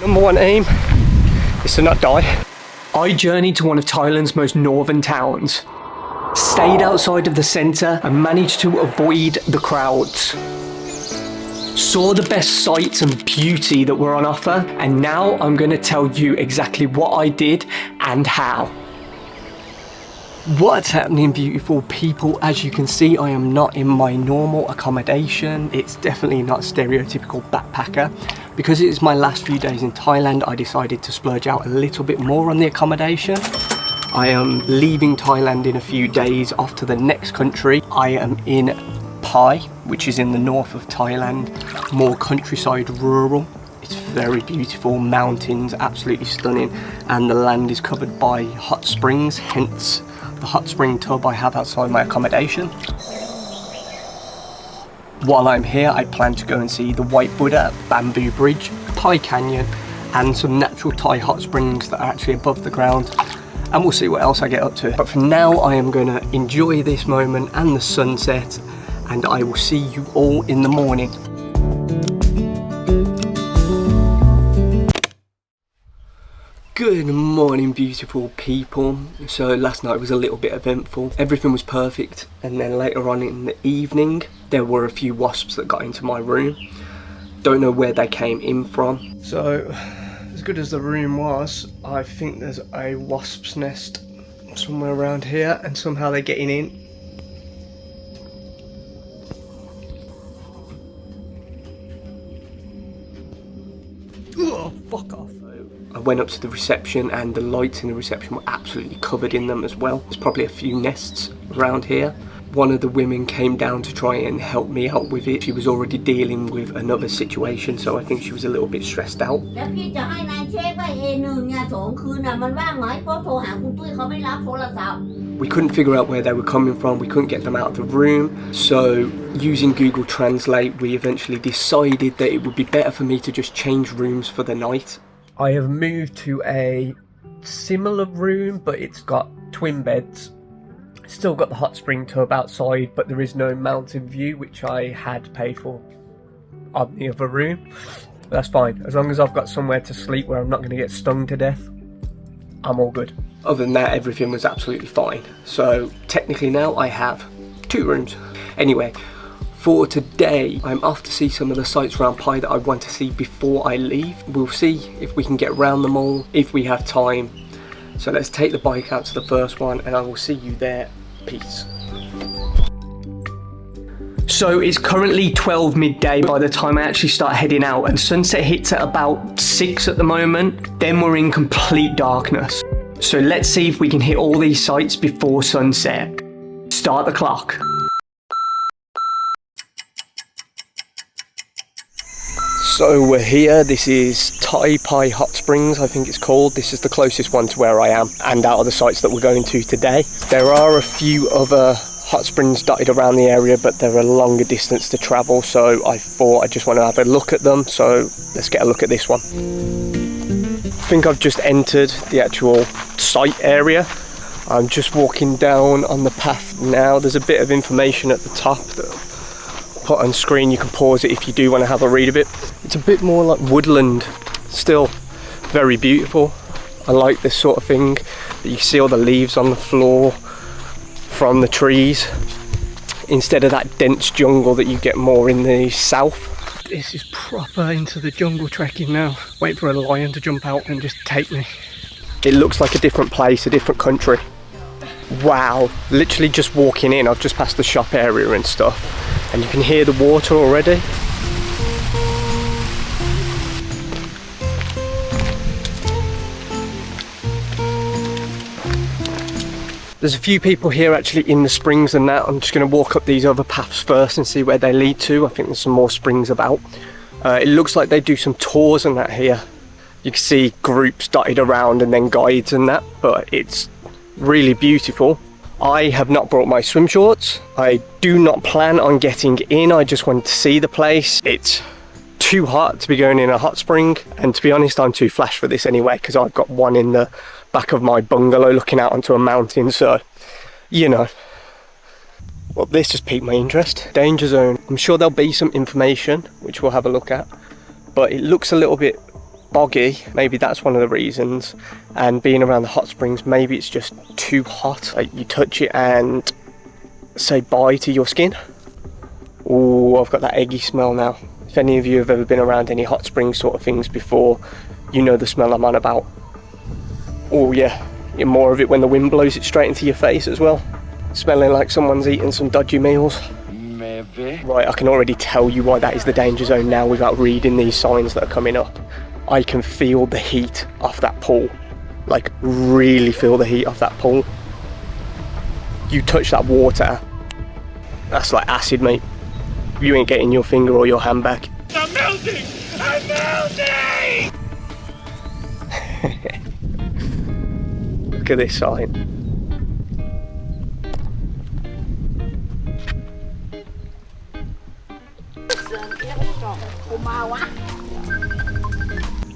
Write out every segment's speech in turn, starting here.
Number one aim is to not die. I journeyed to one of Thailand's most northern towns, stayed outside of the centre and managed to avoid the crowds. Saw the best sights and beauty that were on offer, and now I'm going to tell you exactly what I did and how. What's happening, beautiful people? As you can see, I am not in my normal accommodation. It's definitely not stereotypical backpacker. Because it is my last few days in Thailand, I decided to splurge out a little bit more on the accommodation. I am leaving Thailand in a few days off to the next country. I am in Pai, which is in the north of Thailand, more countryside, rural. It's very beautiful, mountains, absolutely stunning, and the land is covered by hot springs, hence the hot spring tub I have outside my accommodation. While I'm here, I plan to go and see the White Buddha, Bamboo Bridge, Pai Canyon, and some natural Thai hot springs that are actually above the ground. And we'll see what else I get up to. But for now, I am going to enjoy this moment and the sunset, and I will see you all in the morning. Good morning, beautiful people. So last night was a little bit eventful. Everything was perfect, and then later on in the evening there were a few wasps that got into my room. Don't know where they came in from. So as good as the room was, I think there's a wasp's nest somewhere around here, and somehow they're getting in. Oh, fuck off. I went up to the reception, and the lights in the reception were absolutely covered in them as well. There's probably a few nests around here. One of the women came down to try and help me out with it. She was already dealing with another situation, so I think she was a little bit stressed out. We couldn't figure out where they were coming from. We couldn't get them out of the room. So using Google Translate, we eventually decided that it would be better for me to just change rooms for the night. I have moved to a similar room, but it's got twin beds. Still got the hot spring tub outside, but there is no mountain view, which I had paid for on the other room. But that's fine. As long as I've got somewhere to sleep where I'm not going to get stung to death, I'm all good. Other than that, everything was absolutely fine. So technically now I have 2 rooms. Anyway, for today, I'm off to see some of the sights around Pai that I want to see before I leave. We'll see if we can get around them all, if we have time. So let's take the bike out to the first one, and I will see you there. Peace. So it's currently 12 midday by the time I actually start heading out, and sunset hits at about 6 at the moment. Then we're in complete darkness. So let's see if we can hit all these sights before sunset. Start the clock. So we're here. This is Pai Hot Springs, I think it's called. This is the closest one to where I am, and out of the sites that we're going to today. There are a few other hot springs dotted around the area, but they're a longer distance to travel, so I thought I just want to have a look at them. So let's get a look at this one. I think I've just entered the actual site area. I'm just walking down on the path now. There's a bit of information at the top that put on screen. You can pause it if you do want to have a read of it. It's a bit more like woodland, still very beautiful. I like this sort of thing, that you see all the leaves on the floor from the trees instead of that dense jungle that you get more in the south. This is proper into the jungle trekking now. Wait for a lion to jump out and just take me. It looks like a different place, a different country. Wow, literally just walking in, I've just passed the shop area and stuff, and you can hear the water already. There's a few people here actually in the springs and that. I'm just going to walk up these other paths first and see where they lead to. I think there's some more springs about. It looks like they do some tours and that here. You can see groups dotted around and then guides and that, but it's really beautiful. I have not brought my swim shorts. I do not plan on getting in. I just wanted to see the place. It's too hot to be going in a hot spring, and to be honest, I'm too flash for this anyway, because I've got one in the back of my bungalow looking out onto a mountain, so you know. Well, this just piqued my interest. Danger zone. I'm sure there'll be some information which we'll have a look at, but it looks a little bit boggy, maybe that's one of the reasons. And being around the hot springs, maybe it's just too hot. Like you touch it and say bye to your skin. Oh, I've got that eggy smell now. If any of you have ever been around any hot spring sort of things before, you know the smell I'm on about. Oh yeah, you get more of it when the wind blows it straight into your face as well. Smelling like someone's eating some dodgy meals. Maybe. Right, I can already tell you why that is the danger zone now without reading these signs that are coming up. I can feel the heat off that pool. Like, really feel the heat off that pool. You touch that water, that's like acid, mate. You ain't getting your finger or your hand back. I'm melting! I'm melting! Look at this sign.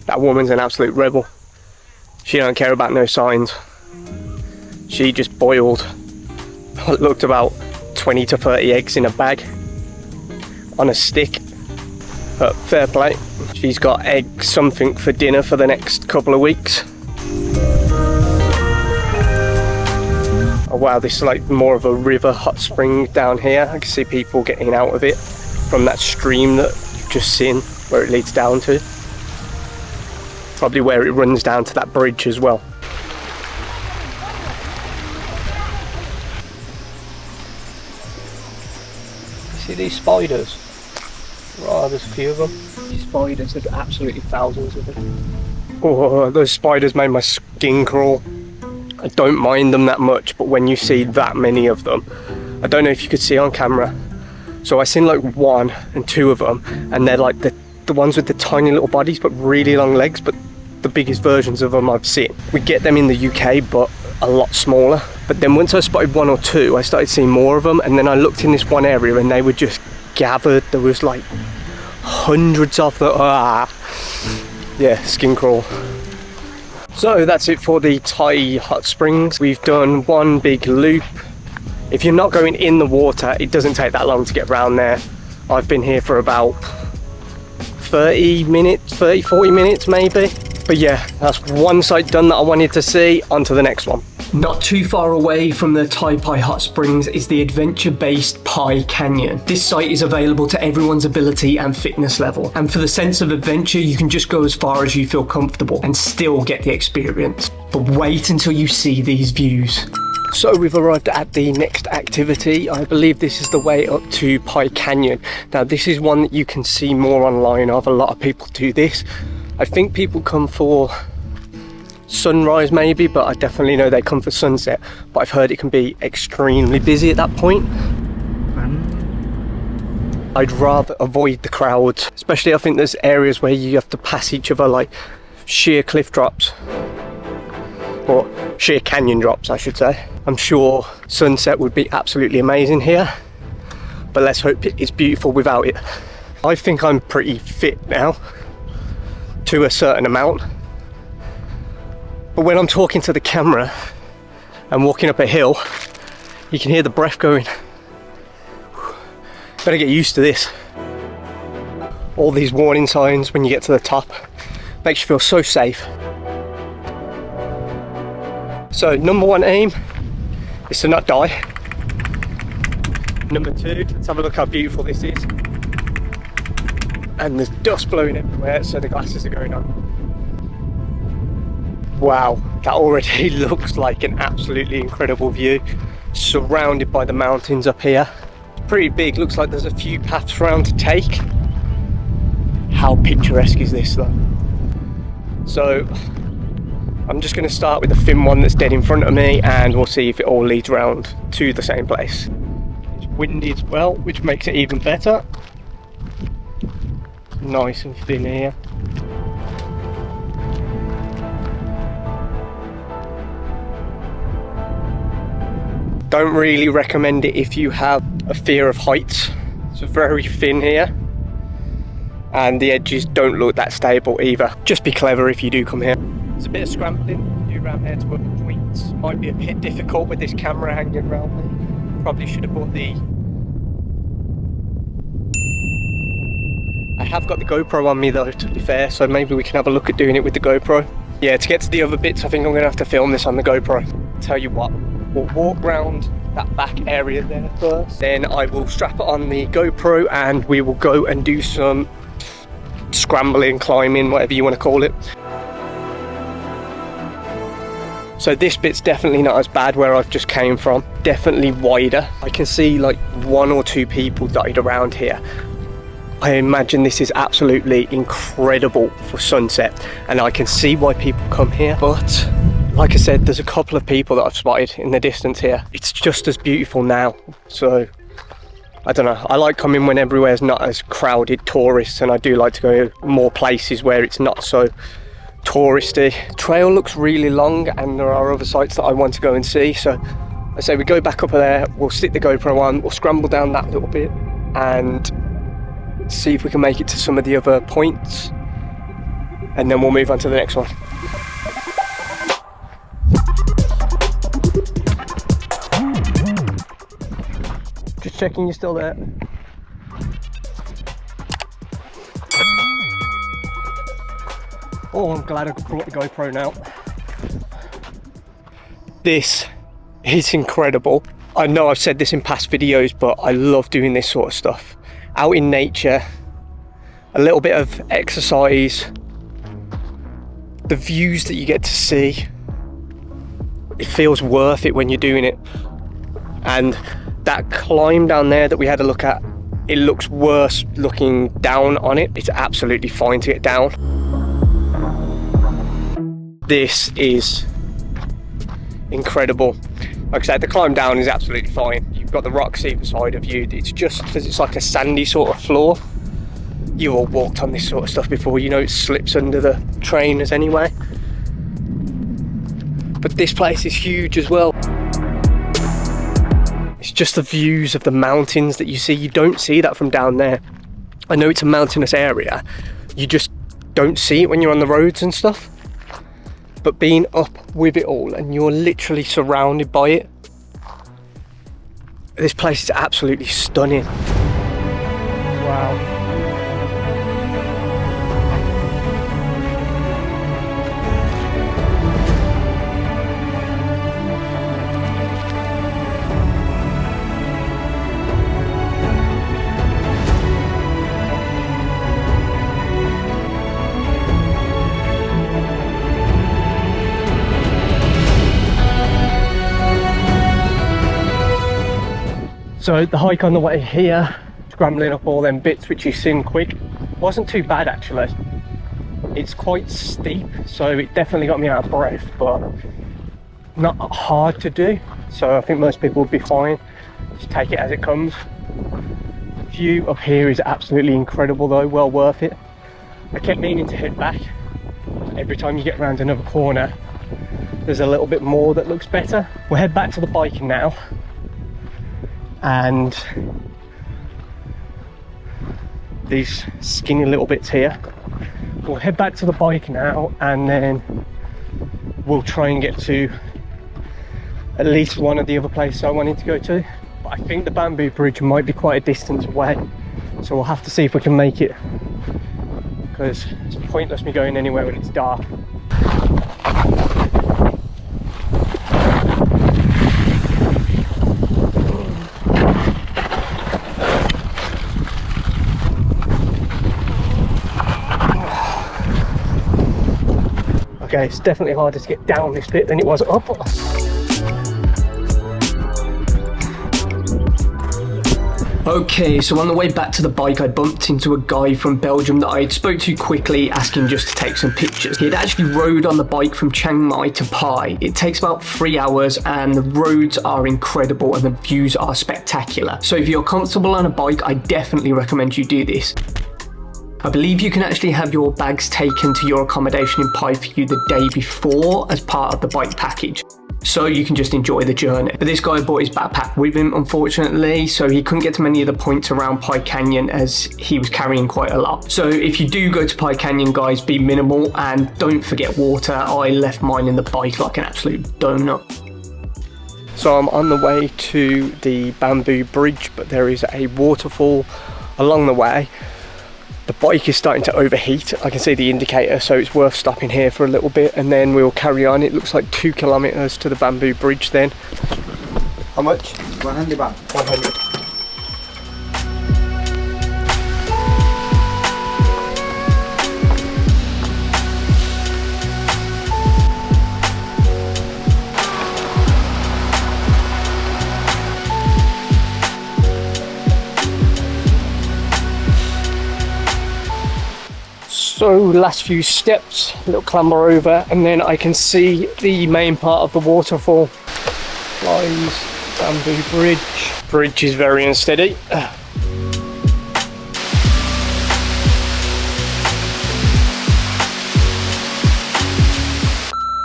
That woman's an absolute rebel. She don't care about no signs. She just boiled what looked about 20 to 30 eggs in a bag on a stick. But fair play. She's got egg something for dinner for the next couple of weeks. Oh wow, this is like more of a river hot spring down here. I can see people getting out of it from that stream that you've just seen where it leads down to. Probably where it runs down to that bridge as well. See these spiders? Oh, there's a few of them. These spiders, there's absolutely thousands of them. Oh, those spiders made my skin crawl. I don't mind them that much, but when you see that many of them, I don't know if you could see on camera. So I seen like 1 and 2 of them, and they're like the ones with the tiny little bodies but really long legs, but the biggest versions of them I've seen. We get them in the UK, but a lot smaller. But then once I spotted 1 or 2, I started seeing more of them, and then I looked in this one area and they were just gathered. There was like hundreds of them. Yeah, skin crawl. So that's it for the Pai Hot Springs. We've done one big loop. If you're not going in the water, it doesn't take that long to get around there. I've been here for about 40 minutes maybe. But yeah, that's one site done that I wanted to see. On to the next one. Not too far away from the Pai Hot Springs is the adventure-based Pai Canyon. This site is available to everyone's ability and fitness level. And for the sense of adventure, you can just go as far as you feel comfortable and still get the experience. But wait until you see these views. So we've arrived at the next activity. I believe this is the way up to Pai Canyon. Now this is one that you can see more online of. A lot of people do this. I think people come for sunrise maybe, but I definitely know they come for sunset. But I've heard it can be extremely busy at that point. I'd rather avoid the crowds, especially I think there's areas where you have to pass each other, like sheer cliff drops. Or sheer canyon drops, I should say. I'm sure sunset would be absolutely amazing here, but let's hope it's beautiful without it. I think I'm pretty fit now, to a certain amount. But when I'm talking to the camera and walking up a hill, you can hear the breath going. Better get used to this. All these warning signs when you get to the top makes you feel so safe. So number 1 aim is to not die. Number 2, let's have a look how beautiful this is. And there's dust blowing everywhere, so the glasses are going on. Wow, that already looks like an absolutely incredible view. Surrounded by the mountains up here. Pretty big, looks like there's a few paths around to take. How picturesque is this though? So, I'm just going to start with the thin one that's dead in front of me, and we'll see if it all leads round to the same place. It's windy as well, which makes it even better. Nice and thin here. Don't really recommend it if you have a fear of heights. It's very thin here, and the edges don't look that stable either. Just be clever if you do come here. There's a bit of scrambling to do around here to other points. Might be a bit difficult with this camera hanging around me. Probably should have bought the... I have got the GoPro on me though, to be fair, so maybe we can have a look at doing it with the GoPro. Yeah, to get to the other bits, I think I'm gonna have to film this on the GoPro. Tell you what, we'll walk round that back area there first, then I will strap it on the GoPro and we will go and do some scrambling, climbing, whatever you want to call it. So this bit's definitely not as bad where I've just came from, definitely wider. I can see like 1 or 2 people dotted around here. I imagine this is absolutely incredible for sunset, and I can see why people come here, but like I said, there's a couple of people that I've spotted in the distance here. It's just as beautiful now, so I don't know. I like coming when everywhere's not as crowded tourists, and I do like to go more places where it's not so touristy. Trail looks really long and there are other sites that I want to go and see, so I say we go back up there, we'll stick the GoPro on, we'll scramble down that little bit and see if we can make it to some of the other points, and then we'll move on to the next one. Just checking you're still there. Oh, I'm glad I brought the GoPro now. This is incredible. I know I've said this in past videos, but I love doing this sort of stuff. Out in nature, a little bit of exercise, the views that you get to see, it feels worth it when you're doing it. And that climb down there that we had a look at, it looks worse looking down on it. It's absolutely fine to get down. This is incredible. Like I said, the climb down is absolutely fine. You've got the rocks either side of you. It's just because it's like a sandy sort of floor. You've all walked on this sort of stuff before, you know it slips under the trainers anyway. But this place is huge as well. It's just the views of the mountains that you see. You don't see that from down there. I know it's a mountainous area. You just don't see it when you're on the roads and stuff. But being up with it all and you're literally surrounded by it, this place is absolutely stunning. Wow. So the hike on the way here, scrambling up all them bits which you seen quick, wasn't too bad actually. It's quite steep, so it definitely got me out of breath, but not hard to do. So I think most people would be fine. Just take it as it comes. View up here is absolutely incredible though, well worth it. I kept meaning to head back. Every time you get around another corner, there's a little bit more that looks better. We'll head back to the bike now. And these skinny little bits here. We'll head back to the bike now and then we'll try and get to at least one of the other places I wanted to go to. But I think the bamboo bridge might be quite a distance away, so we'll have to see if we can make it, because it's pointless me going anywhere when it's dark. Okay, it's definitely harder to get down this bit than it was up. Okay, so on the way back to the bike, I bumped into a guy from Belgium that I spoke to quickly, asking just to take some pictures. He had actually rode on the bike from Chiang Mai to Pai. It takes about 3 hours and the roads are incredible and the views are spectacular. So if you're comfortable on a bike, I definitely recommend you do this. I believe you can actually have your bags taken to your accommodation in Pai for you the day before as part of the bike package, so you can just enjoy the journey. But this guy brought his backpack with him, unfortunately, so he couldn't get to many of the points around Pai Canyon as he was carrying quite a lot. So if you do go to Pai Canyon, guys, be minimal and don't forget water. I left mine in the bike like an absolute donut. So I'm on the way to the bamboo bridge, but there is a waterfall along the way. The bike is starting to overheat. I can see the indicator, so it's worth stopping here for a little bit and then we'll carry on. It looks like 2 kilometers to the bamboo bridge then. How much? 100 baht. 100. So last few steps, a little clamber over, and then I can see the main part of the waterfall. Flies, bamboo bridge. Bridge is very unsteady.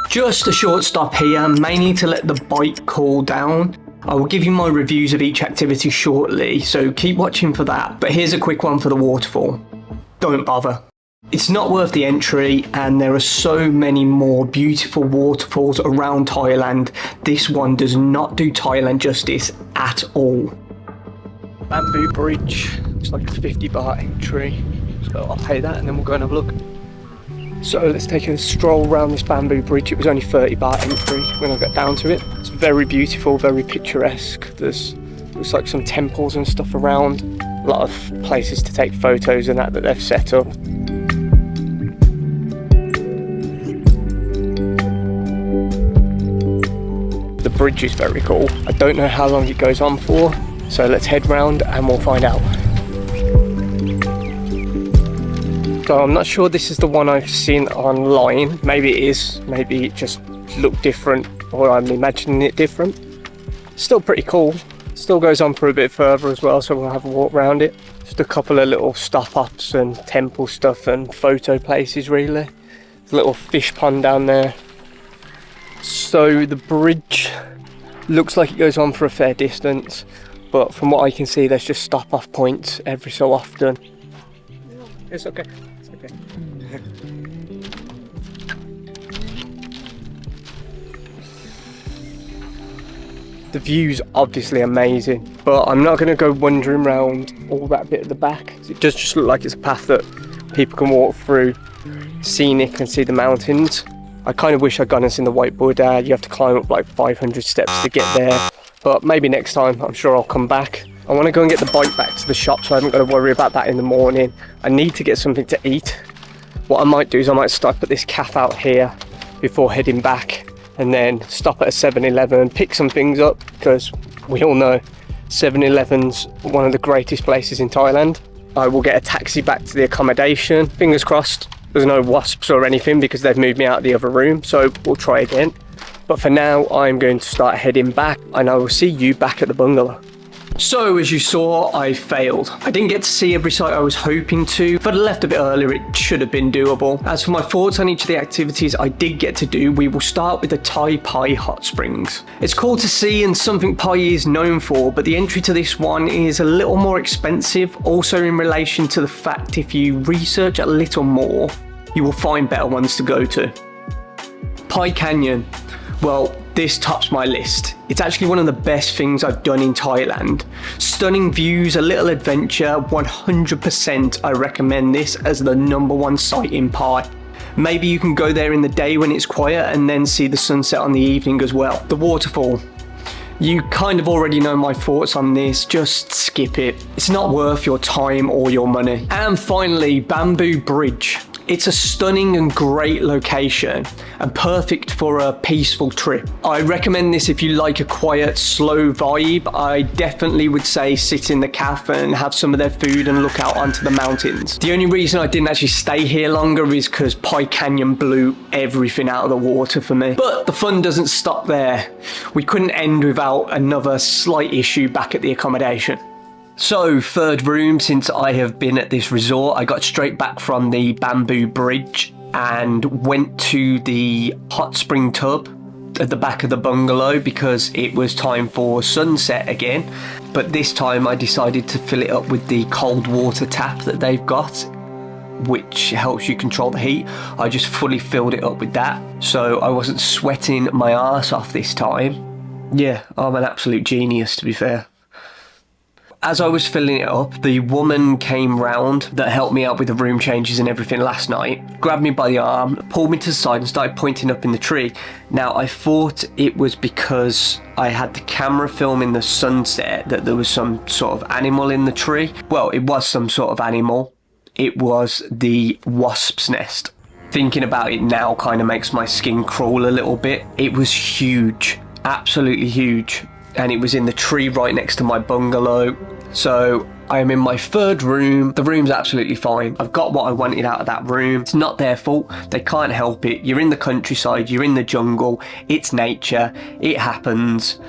Just a short stop here, mainly to let the bike cool down. I will give you my reviews of each activity shortly, so keep watching for that. But here's a quick one for the waterfall. Don't bother. It's not worth the entry, and there are so many more beautiful waterfalls around Thailand. This one does not do Thailand justice at all. Bamboo bridge, it's like a 50 baht entry, so I'll pay that and then we'll go and have a look. So let's take a stroll around this bamboo bridge. It was only 30 baht entry when I got down to it. It's very beautiful, very picturesque. There's looks like some temples and stuff around. A lot of places to take photos and that they've set up. The bridge is very cool. I don't know how long it goes on for, so let's head round and we'll find out. So I'm not sure this is the one I've seen online. Maybe it is, maybe it just looked different, or I'm imagining it different. Still pretty cool. Still goes on for a bit further as well, so we'll have a walk around it. Just a couple of little stop-ups and temple stuff and photo places really. There's a little fish pond down there. So the bridge looks like it goes on for a fair distance, but from what I can see there's just stop-off points every so often. It's okay, it's okay. The view's obviously amazing, but I'm not going to go wandering around all that bit at the back. It does just look like it's a path that people can walk through, scenic, and see the mountains. I kind of wish I'd gone and seen the white Buddha. You have to climb up like 500 steps to get there, but maybe next time. I'm sure I'll come back. I want to go and get the bike back to the shop, so I haven't got to worry about that in the morning. I need to get something to eat. What I might do is I might stop at this cafe out here before heading back, and then stop at a 7-Eleven, pick some things up, because we all know 7-Eleven's one of the greatest places in Thailand. I will get a taxi back to the accommodation. Fingers crossed there's no wasps or anything, because they've moved me out of the other room, so we'll try again. But for now, I'm going to start heading back, and I will see you back at the bungalow. So as you saw, I failed. I didn't get to see every site I was hoping to. If I'd left a bit earlier, it should have been doable. As for my thoughts on each of the activities I did get to do, we will start with the Pai Hot Springs. It's cool to see and something Pai is known for, but the entry to this one is a little more expensive, also in relation to the fact if you research a little more, you will find better ones to go to. Pai Canyon. Well, this tops my list. It's actually one of the best things I've done in Thailand. Stunning views, a little adventure, 100% I recommend this as the #1 site in Pai. Maybe you can go there in the day when it's quiet and then see the sunset on the evening as well. The waterfall. You kind of already know my thoughts on this, just skip it. It's not worth your time or your money. And finally, Bamboo Bridge. It's a stunning and great location and perfect for a peaceful trip. I recommend this if you like a quiet, slow vibe. I definitely would say sit in the cafe and have some of their food and look out onto the mountains. The only reason I didn't actually stay here longer is because Pai Canyon blew everything out of the water for me. But the fun doesn't stop there. We couldn't end without another slight issue back at the accommodation. So, third room since I have been at this resort. I got straight back from the bamboo bridge and went to the hot spring tub at the back of the bungalow because it was time for sunset again. But this time I decided to fill it up with the cold water tap that they've got, which helps you control the heat. I just fully filled it up with that, so I wasn't sweating my arse off this time. Yeah, I'm an absolute genius, to be fair. as I was filling it up, the woman came round that helped me out with the room changes and everything last night, grabbed me by the arm, pulled me to the side and started pointing up in the tree. Now, I thought it was because I had the camera filming the sunset that there was some sort of animal in the tree. Well, it was some sort of animal. It was the wasp's nest. Thinking about it now kind of makes my skin crawl a little bit. It was huge, absolutely huge. And it was in the tree right next to my bungalow. So I am in my third room. The room's absolutely fine. I've got what I wanted out of that room. It's not their fault. They can't help it. You're in the countryside. You're in the jungle. It's nature. It happens.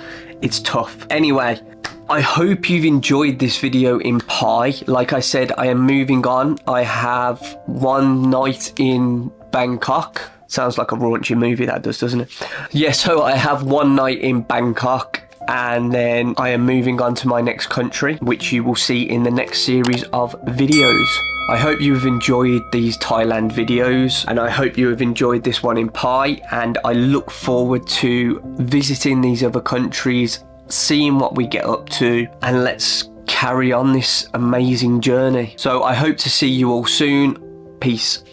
It's tough. Anyway, I hope you've enjoyed this video in Pai. Like I said, I am moving on. I have one night in Bangkok. Sounds like a raunchy movie, that does, doesn't it? Yeah, so I have one night in Bangkok, and then I am moving on to my next country, which you will see in the next series of videos. I hope you've enjoyed these Thailand videos, and I hope you have enjoyed this one in Pai, and I look forward to visiting these other countries, seeing what we get up to, and let's carry on this amazing journey. So I hope to see you all soon. Peace.